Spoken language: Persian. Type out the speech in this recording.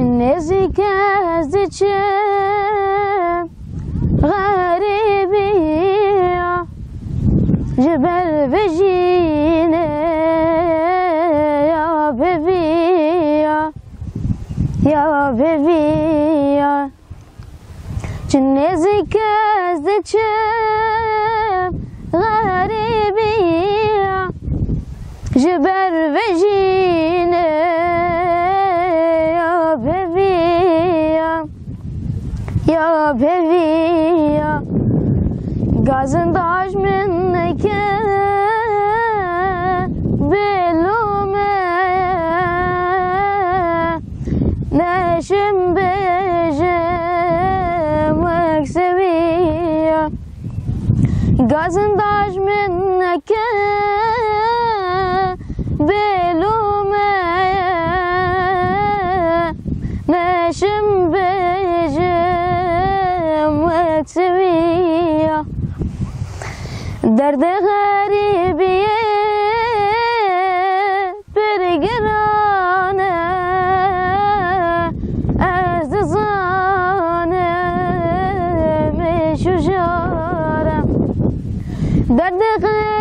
نزیک از چه غریبی جبل بجینه یا ببیا یا ببیا نزیک از چه غریبی جبل بجینه یا ببیا گازنداش من که بلومه نشم بجم وکسویا گازنداش من که بلومه نشم سوية درد غريبي برقرانة أززانة مش وجارة درد غريبي